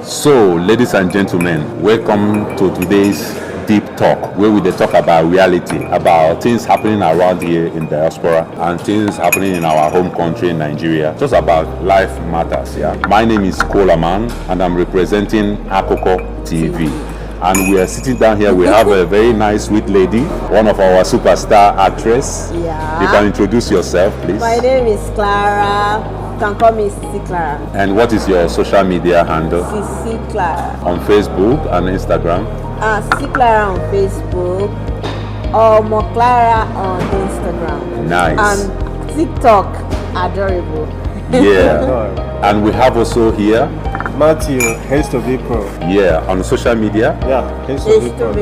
So, ladies and gentlemen, welcome to today's deep talk where we dey talk about reality, about things happening around here in diaspora and things happening in our home country in Nigeria. Just about life matters, yeah. My name is Kolaman and I'm representing Akoko TV. And we are sitting down here. We have a very nice, sweet lady, one of our superstar actress. Yeah. You can introduce yourself, please. My name is Clara. You can call me Sisi Clara. And what is your social media handle? Sisi Clara. On Facebook and Instagram? Sisi Clara on Facebook. Or Mo Clara on Instagram. Nice. And TikTok, adorable. Yeah. And we have also here Matthew, H2V Pro. Yeah, on social media. Yeah, H2V Pro.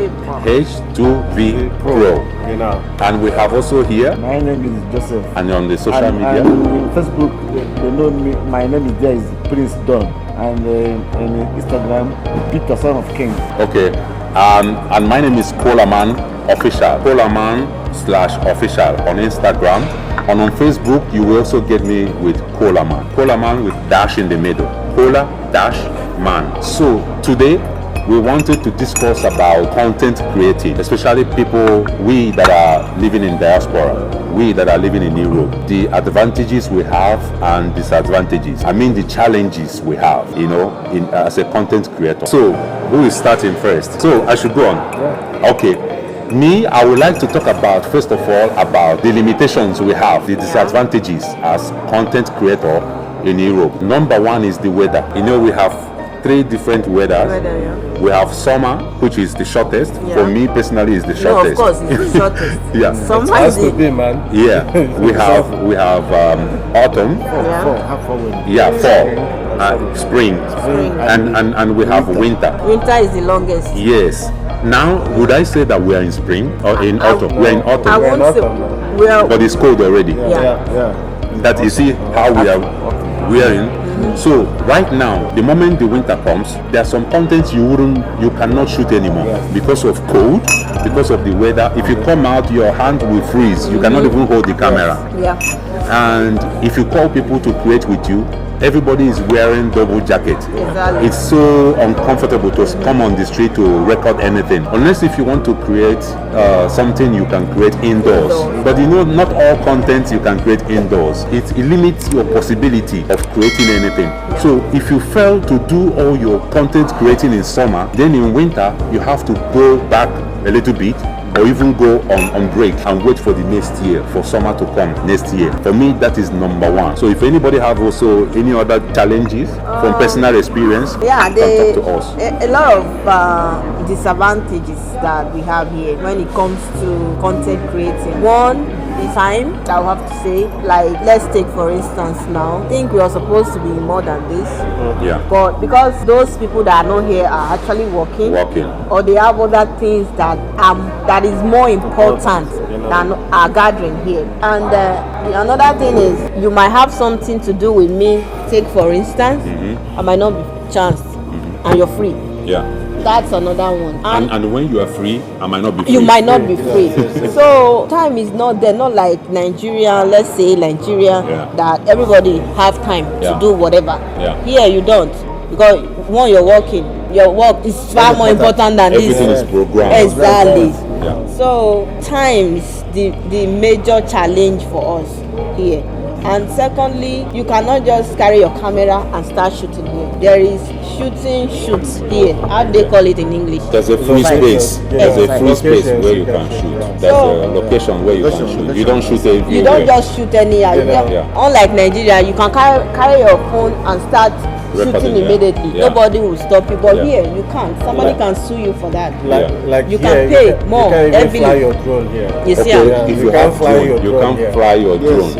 H2V Pro. You know. And we have also here. My name is Joseph. And on the social media. And in Facebook, they know me. My name is there is Prince Don. And on Instagram, Peter Son of King. Okay. And my name is Kolaman Official. Kolaman/official on Instagram. And on Facebook, you will also get me with Kolaman. Kolaman with dash in the middle. Kola-man. So today we wanted to discuss about content creating, especially people, we that are living in diaspora, we that are living in Europe, the advantages we have and disadvantages. I mean the challenges we have, as a content creator. So who is starting first? So I should go on. Yeah. Okay. Me, I would like to talk about, first of all, about the limitations we have, the disadvantages as content creator in Europe. Number one is the weather. We have three different weathers. We have summer, which is the shortest. Yeah. For me personally, is the No, shortest. of course, it's the shortest. Yeah. Summer Has is to be, man. Yeah. We have autumn. Fall. Spring. And we have winter. Winter is the longest. Yes. Now, would I say that we are in spring or in autumn? We are in autumn. I won't say we are. But it's cold already. Yeah. That you see how we are wearing. So right now, the moment the winter comes, there are some contents you cannot shoot anymore because of cold, because of the weather. If you come out, your hand will freeze. You cannot even hold the camera. Yeah. And if you call people to create with you, everybody is wearing double jacket. Exactly. It's so uncomfortable to come on the street to record anything. Unless if you want to create something you can create indoors. But not all content you can create indoors. It limits your possibility of creating anything. So if you fail to do all your content creating in summer, then in winter you have to go back a little bit or even go on break and wait for the next year, for summer to come next year. For me, that is number one. So if anybody have also any other challenges from personal experience, Yeah, can talk to us. a lot of disadvantages that we have here when it comes to content creating. One, the time, I will have to say. Like, let's take for instance now, I think we are supposed to be more than this. Yeah. But because those people that are not here are actually working, or they have other things that is more important than our gathering here. And another thing is, you might have something to do with me. Take for instance, I might not be chanced, and you're free. Yeah. That's another one. And when you are free, I might not be free. You might not be free. So time is not there, not like Nigeria, let's say Nigeria, that everybody have time to do whatever. Yeah. Here you don't, because when you're working, your work is far more important than everything this. is programmed. Exactly. Yeah. So time is the major challenge for us here. And secondly, you cannot just carry your camera and start shooting here. There is shoots here. How do they call it in English? There's a free space. There's a free space where you can shoot. There's a location where you can shoot. You don't shoot everywhere. You don't just shoot anywhere. Unlike Nigeria, you can carry your phone and start shooting immediately. Nobody will stop you. But here, you can't. Somebody can sue you for that. Like you here, can pay more. You can't even heavily. fly your drone here. You see, if you have drone, you can't fly your drone.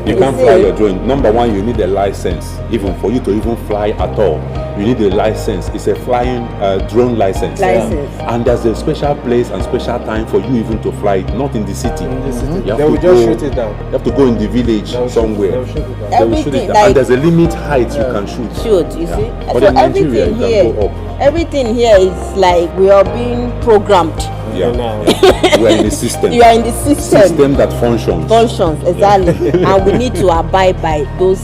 You can't fly your drone. Number one, you need a license. Even for you to even fly at all, you need a license. It's a flying drone license. And there's a special place and special time for you even to fly it, not in the city. They will just shoot it down. You have to go in the village somewhere. They will shoot it down. And there's a limit height you can shoot. You see. But So in Nigeria, everything you here, can go up. everything here is like we are being programmed. Yeah. We are in the system. You are in the system. System that functions. Functions, exactly. And we need to abide by those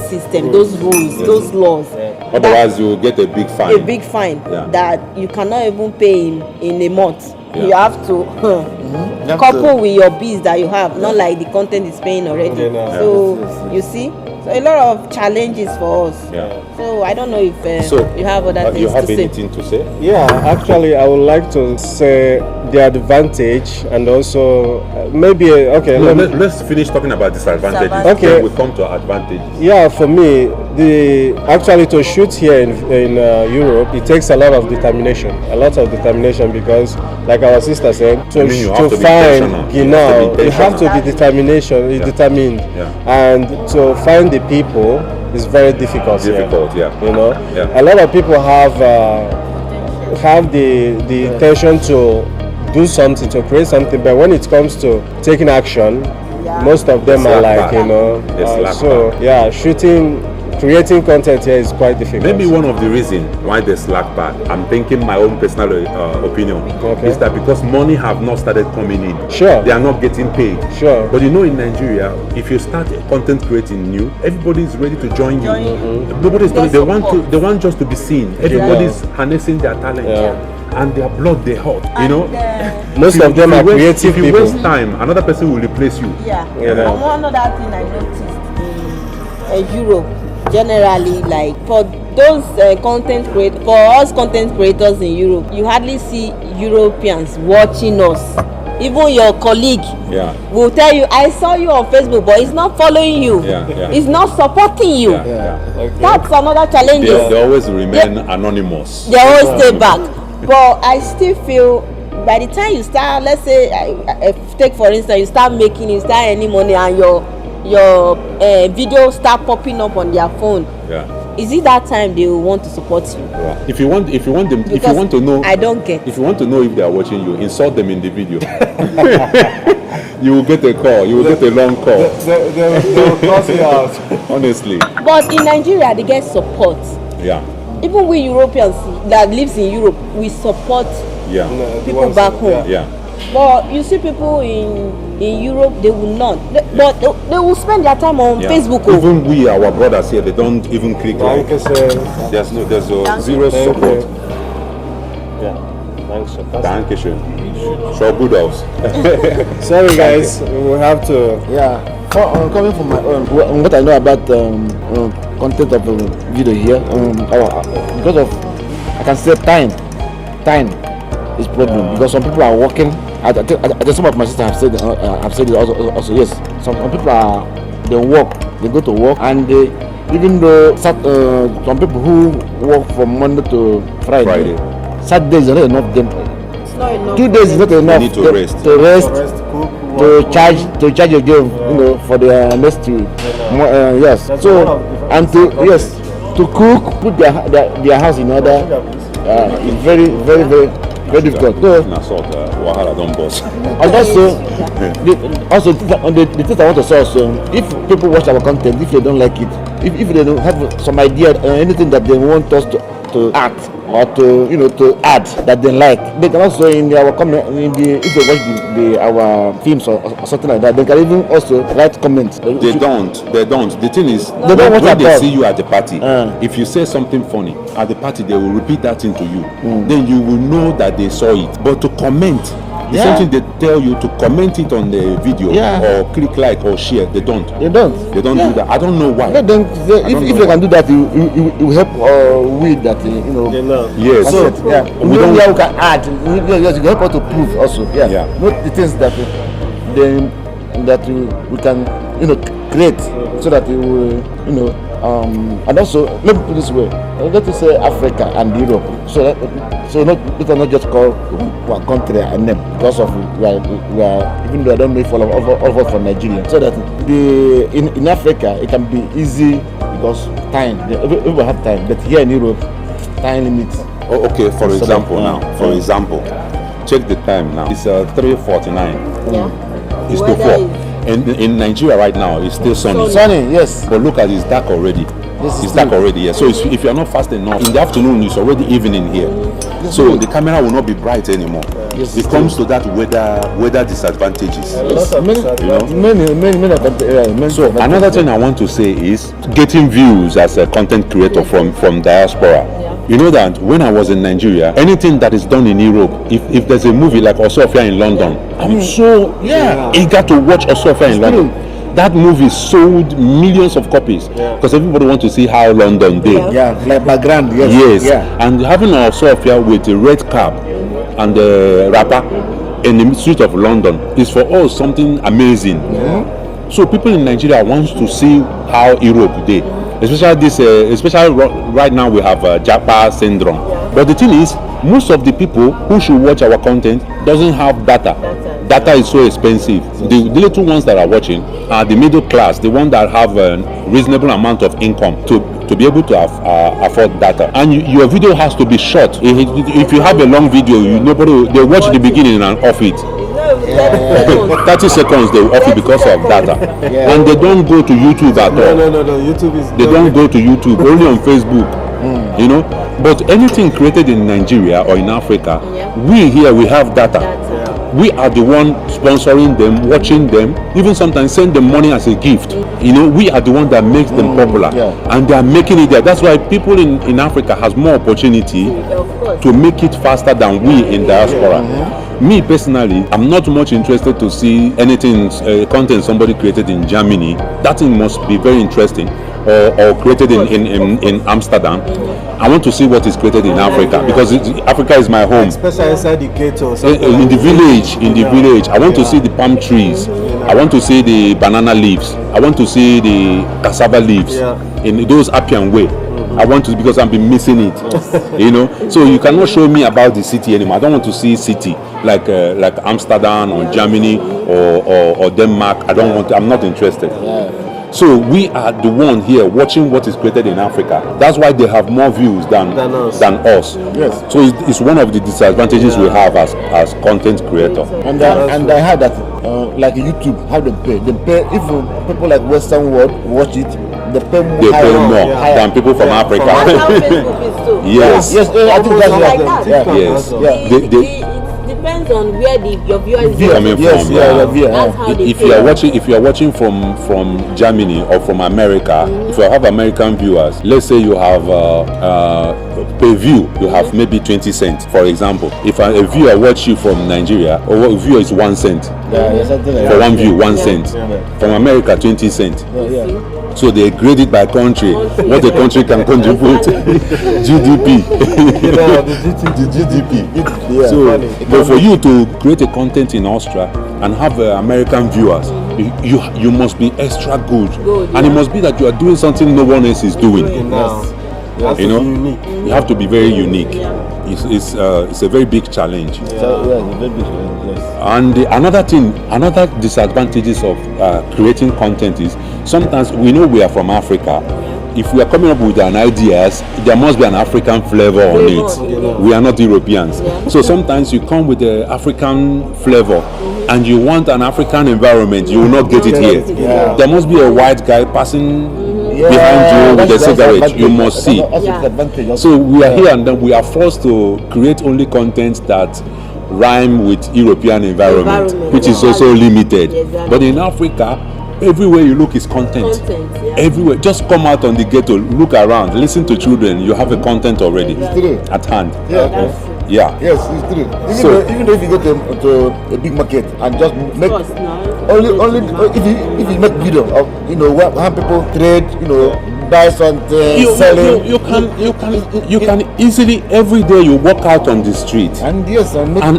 systems, those rules, those laws. Otherwise, you will get a big fine. A big fine that you cannot even pay in a month. You have to couple with your bills that you have, not like the content is paying already. So you see, so a lot of challenges for us. So I don't know if you have other things you have to say. anything to say? Yeah, actually, I would like to say the advantage and also maybe okay. No, let's finish talking about disadvantages. Okay, then we come to advantages. Yeah, for me, actually to shoot here in Europe, it takes a lot of determination, because, like our sister said, to find you have to be determined, and to find the people is very difficult. You know, a lot of people have the intention to do something, to create something, but when it comes to taking action, most of them are like, creating content here is quite difficult. Maybe one of the reasons why they slack back, I'm thinking my own personal opinion, is that because money have not started coming in. Sure. They are not getting paid. Sure. But you know, in Nigeria, if you start content creating new, everybody is ready to join you. Nobody's they want just to be seen. Everybody's harnessing their talent. And their blood, they hot, you know. Most of them are creative people. If you waste time, another person will replace you. And one other thing I noticed in Europe, generally, like for those for us content creators in Europe, you hardly see Europeans watching us. Even your colleague will tell you, I saw you on Facebook, but he's not following you. He's not supporting you. That's another challenge. They always remain anonymous. They always stay back. But I still feel by the time you start, let's say, take for instance, you start earning money, and your video start popping up on their phone. Is it that time they will want to support you? If you want to know, I don't get. If you want to know if they are watching you, insult them in the video. You will get a call. You will get a long call. They will cross you out. Honestly. But in Nigeria, they get support. Even we Europeans that lives in Europe, we support people back home. But you see people in Europe, they will not. But they will spend their time on Facebook. Even we, our brothers here, they don't even click like. There's zero support. Dankeschön. So good house. Sorry guys, we have to. Coming from my own, what I know about content of video here, because of, I can say time is problem, because some people are working. I think some of my sisters have said it also. Yes, some people they work, they go to work, and even though some people who work from Monday to Friday. Saturday is not enough. It's not enough. 2 days is not enough. You need to rest. To charge again, for the next week. Yes. So and to cook, put their house in order. It's very difficult. So, and also the thing I want to say also, if people watch our content, if they don't like it, if they don't have some idea or anything that they want us to act or to add that they like, they can also in our comment, if they watch our films or something like that, they can even also write comments. They don't. The thing is, they don't watch when they all. see you at the party, if you say something funny at the party, they will repeat that thing to you. Then you will know that they saw it. But to comment, the same thing they tell you to comment it on the video or click like or share, they don't. They don't do that. I don't know why. If they can do that, it will help with that. Yes. So we can add. Yes, it will help us to prove also. Not the things that we can create so that we will and also let me put it this way. Let us say Africa and Europe. So not just call one country a name because of we are even though I don't know if all of us from Nigeria. So that in Africa it can be easy because time. Everyone have time, but here in Europe, time limits. Oh, okay. For example, check the time now. It's 3:49. It's to 4. And in Nigeria right now, it's still sunny. Sunny, yes. But look at it's dark already. It's dark already here. So if you're not fast enough, in the afternoon it's already evening here. So the camera will not be bright anymore. It comes to that weather disadvantages. Many. So another thing I want to say is getting views as a content creator from Diaspora. You know that when I was in Nigeria, anything that is done in Europe, if there's a movie like Osofia in London, I'm so eager to watch Osofia in London. That movie sold millions of copies because everybody wants to see how London did. Like background. Yes. And having Osofia with a red cap and a rapper in the street of London is for us something amazing. So people in Nigeria want to see how Europe did. Especially right now we have Japa syndrome. But the thing is, most of the people who should watch our content doesn't have data. Data is so expensive. The little ones that are watching are the middle class, the ones that have a reasonable amount of income to be able to afford data. And your video has to be short. If you have a long video, they watch the beginning and off it. 30 seconds they off it because of data. And they don't go to YouTube at all. No. YouTube is. They don't go to YouTube, only on Facebook. You know, but anything created in Nigeria or in Africa, we have data. We are the one sponsoring them, watching them, even sometimes send them money as a gift. You know, we are the one that makes them popular, and they are making it there. That's why people in Africa has more opportunity to make it faster than we in diaspora. Me personally, I'm not much interested to see anything content somebody created in Germany. That thing must be very interesting, or created in Amsterdam. I want to see what is created in Africa, because Africa is my home. Especially inside the ghetto. In the village, I want to see the palm trees. I want to see the banana leaves. I want to see the cassava leaves in those Appian way. I want to, because I've been missing it. You know, so you cannot show me about the city anymore. I don't want to see city like Amsterdam or Germany or Denmark. I'm not interested. So we are the one here watching what is created in Africa. That's why they have more views than us. Yes. So it's one of the disadvantages we have as content creator. And I heard that like YouTube, how they pay. They pay if people like Western world watch it. They pay more than people from Africa. That's how Facebook is too. Yes. Yes, I think that's like right. that. Yes. It depends on where your viewers coming from. That's how they If you are watching from Germany or from America, if you have American viewers, let's say you have per view, you have maybe 20 cents, for example. If a viewer watch you from Nigeria, or a viewer is 1 cent. For one view, 1 cent. From America, 20 cents. So they grade it by country. What a country can contribute. GDP. The GDP. So, but for you to create a content in Austria and have American viewers, you must be extra good. And it must be that you are doing something no one else is doing. You know, you have to be very unique. It's a very big challenge. And another disadvantages of creating content is sometimes we know we are from Africa. If we are coming up with an ideas, there must be an African flavor on it. We are not Europeans. So sometimes you come with the African flavor and you want an African environment, you will not get it here. There must be a white guy passing behind you with a cigarette. You must see. So we are here and then we are forced to create only content that rhyme with European environment, which is also limited. But in Africa, everywhere you look is content. Everywhere, just come out on the ghetto, look around, listen to children. You have a content already at hand. Yes, it's true. Even though if you go to a big market and just make only if you make video of how people trade, buy something, selling. You can easily every day you walk out on the street and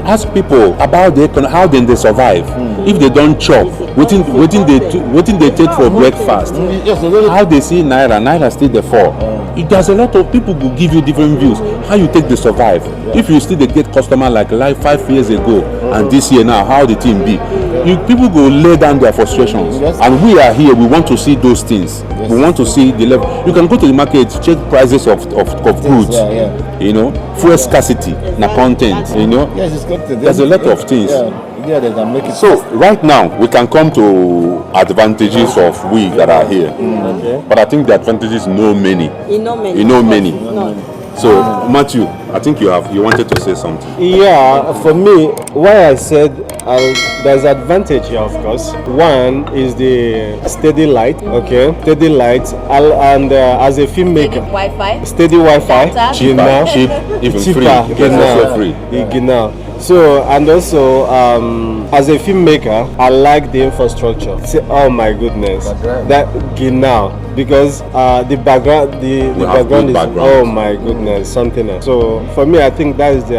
ask people about how then they survive. If they don't chop, what they take for breakfast, how they see naira still the fall. there's a lot of people who give you different views. How you take the survive? If you still dey get customer like 5 years ago and this year now, how the thing be? People go lay down their frustrations, and we are here. We want to see those things. We want to see the level. You can go to the market, check prices of goods. You know, fuel scarcity, na content. You know, there's a lot of things. They can make it. So right now we can come to advantages of we that are here, but I think the advantages know many. You know many. So Matthew, I think you wanted to say something. Yeah, for me, why I said there's advantage here, of course. One is the steady light, steady light, and as a filmmaker, steady Wi-Fi, cheap, even cheaper, free. So, and also, as a filmmaker, I like the infrastructure. Oh my goodness, because the background is oh my goodness, something else. So for me, I think that is the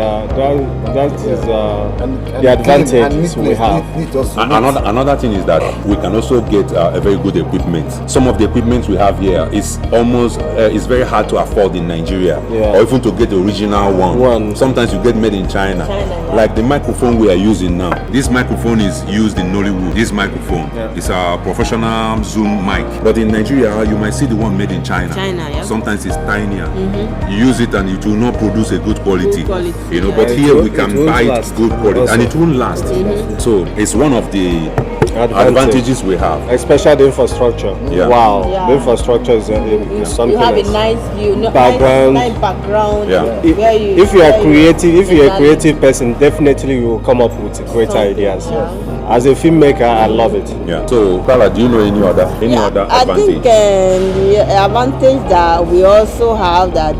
advantage we have. Another thing is that we can also get a very good equipment. Some of the equipment we have here is almost it's very hard to afford in Nigeria, or even to get the original one. Sometimes you get made in China. Like the microphone we are using now. This microphone is used in Nollywood. This microphone is a professional Zoom mic. But in Nigeria, you might see the one made in China. Sometimes it's tinier. You use it and it will not produce a good quality. You know, but here we can buy it good quality and it won't last. So it's one of the advantages we have, especially the infrastructure. Wow, the infrastructure is something. You have a nice view, background. Nice background. If you are creative, if you're a creative person, definitely you will come up with great ideas. As a filmmaker, I love it. So, Carla, do you know any other advantage? I think the advantage that we also have that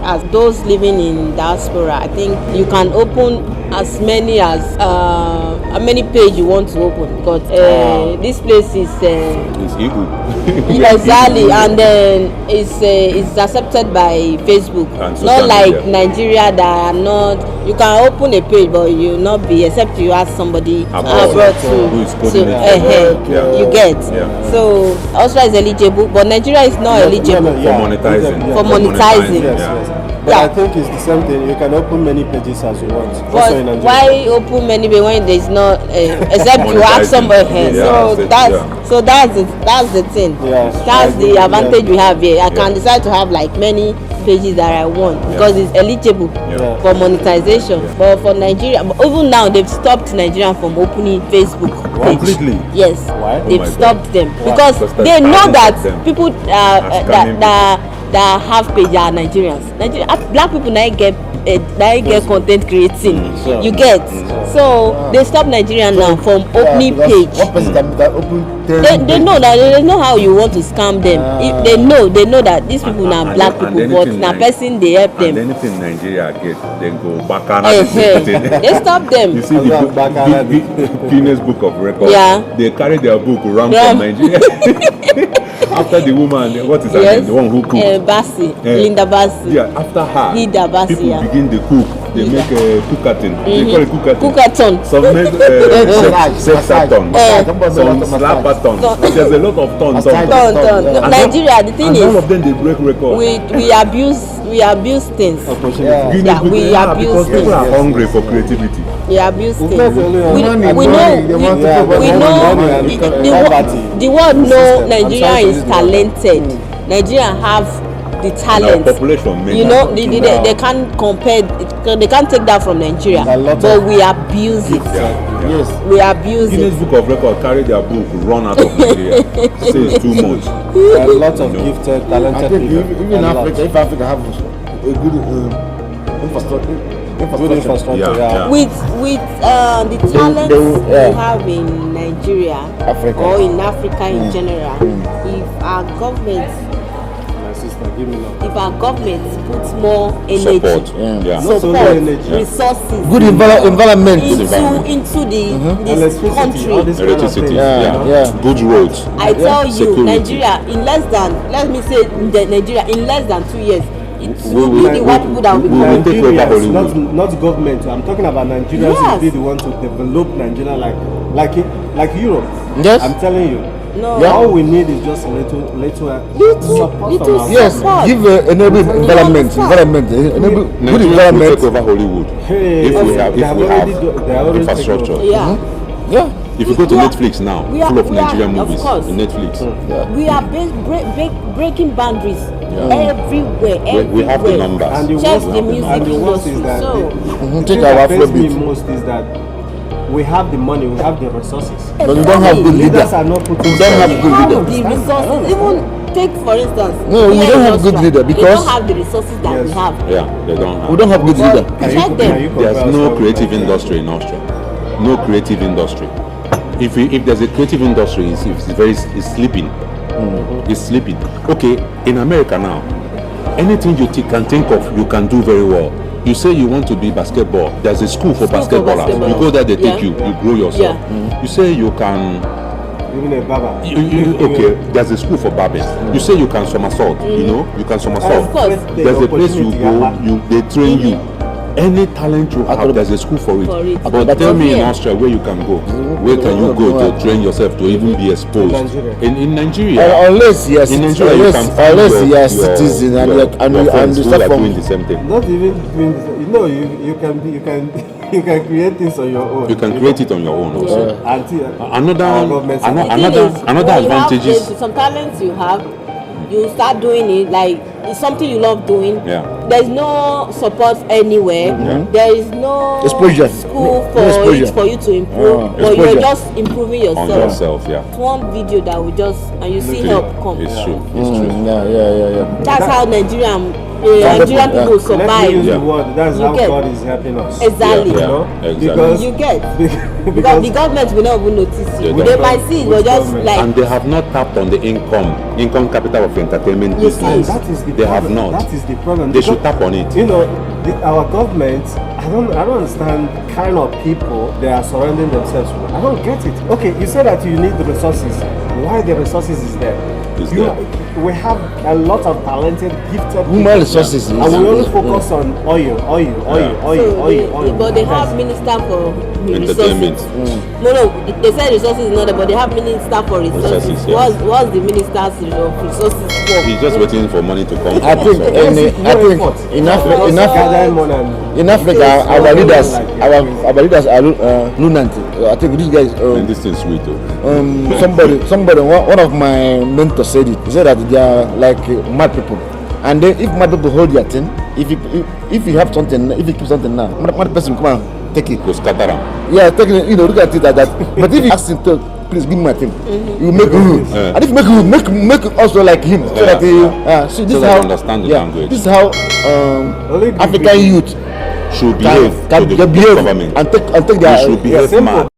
as those living in diaspora, I think you can open as many how many page you want to open, because this place is exactly, and then it's accepted by Facebook, not like media. Nigeria that are not. You can open a page, but you will not be, except you ask somebody abroad you get. So Austria is eligible, but Nigeria is not eligible for monetizing. But I think it's the same thing. You can open many pages as you want. But why open many pages when there is not, except you ask somebody here? So that's the thing. That's the advantage we have here. I can decide to have like many pages that I want because it's eligible for monetization. But for Nigeria, even now they've stopped Nigeria from opening Facebook page. Completely. Yes. Why? They've stopped them because they know that people that have page are Nigerians. Black people now get content creating. You get. So they stop Nigerian now from opening page. They know that they know how you want to scam them. If they know that these people are black people, but na person they help them. And anything Nigeria get, then go back they stop them. You see the Guinness Book of Records. They carry their book around from Nigeria. After the woman, what is her name? The one who cooked. Linda Bassi. After her, Linda Bassi, people begin to cook. They make a cookathon. They call it cookathon. Some make sexathon. Some slapathon. There's a lot of tons. Nigeria, the thing is, all of them they break records. We abuse things. We abuse things. People are hungry for creativity. We abuse things. We know the world know Nigeria is talented. Nigeria have the talent. You know, they can't compare. They can't take that from Nigeria. But we abuse it. We abuse it. Guinness Book of Records carry their book, run out of Nigeria. Say it's too much. There are lots of gifted, talented people. Even Africa, if Africa have a good infrastructure. With the talent we have in Nigeria or in Africa in general, if our government puts more energy, support, resources, good environment into this country, electricity, good roads. I tell you, Nigeria in less than 2 years. It will be the white people that will be Nigerians, not government. I'm talking about Nigerians will be the one to develop Nigeria like Europe. Yes. I'm telling you. No. Yeah. All we need is just little support from our Yes, Support. give enable environment, enable good Nigeria will environment. take over Hollywood Hey, if we they have already infrastructure. taken Yeah. Yeah. If you go to We are- Netflix now, we are- full of we are- Nigerian of movies course. in Netflix. We are breaking boundaries everywhere. We have the numbers. And the Just worst, the music and the worst industry. is that So the Take thing our that pains me Afrobeat. most is that we have the money, we have the resources. But we don't have good leader. Leaders are not putting We don't have we good have leader. the resources. Even take for instance. No, we here don't in have good Austria, leader they because- don't have the resources that we Yes. have. Yeah, they don't have. We don't have good leader. Check them. There's no creative industry in Austria. No creative industry. If there's a creative industry, it's sleeping. It's sleeping. Okay, in America now, anything you can think of, you can do very well. You say you want to be basketball. There's a school for basketballers. basketball. You go there, they take Yeah. you grow yourself. Yeah. You say you can. Even a barber. Okay, there's a school for barbers. You say you can somersault. You know, you can somersault. Of course. There's a place you go, they train you. Any talent you have, there's a school for it. For it. But tell me in Yeah. Austria where you can go. Where can you go to train yourself to even be exposed? Nigeria. In Nigeria. Unless he has In Nigeria, you can find unless he your- has your- citizen and your- you- and your you friends who start are from doing the same thing. Not even doing this. You know, you can be, you can you can create things on your own. You can create it on your own also. Until Another our government ano- The thing another is, another when you have advantage is some talents you have, you start doing it like it's something you love doing. Yeah. There's no support anywhere. There is no Exposure. school No for exposure. it for you to improve. But Exposure. you're just improving on yourself. yourself, yeah. One video that we just and you see help come. It's true. It's true. Yeah. That's how Nigerian Yeah. people let me survive. use Yeah. the word. That's You how get- God is helping us. Exactly. You Yeah. know, Exactly. because You get because because the government will not even notice They you. don't. They might see it, but Which just government? like And they have not tapped on the income capital of entertainment You business. see. that is the They have problem. not. That is the problem. They should Because, tap on it. You know, our government. I don't understand kind of people they are surrounding themselves with. I don't get it. Okay, you say that you need the resources. Why the resources is there? It's You- there. We have a lot of talented, gifted Human people. resources. And we only focus on oil. but they have minister for Entertainment. resources. No, they said resources is not there, but they have minister for resources. Resources, yeah. What's the minister's resources for? He's just waiting for money to come. I think in Gathering money and in Africa our leaders are lunatic. I think these guys And this thing's sweet though. somebody one of my mentors said it. He said that they are like mad people. And then if mad people hold their thing, if you have something, if you keep something now, mad person come and take it. Go scatter them. Yeah, take it, look at it like that. But if you ask him to please give me my thing, you make room. Yeah. And if you make room, make also like him. So that he see this So is they how understand the yeah, language. this is how Only good African people. youth Should behave can to the behave government. and take They their should behave simple. mad.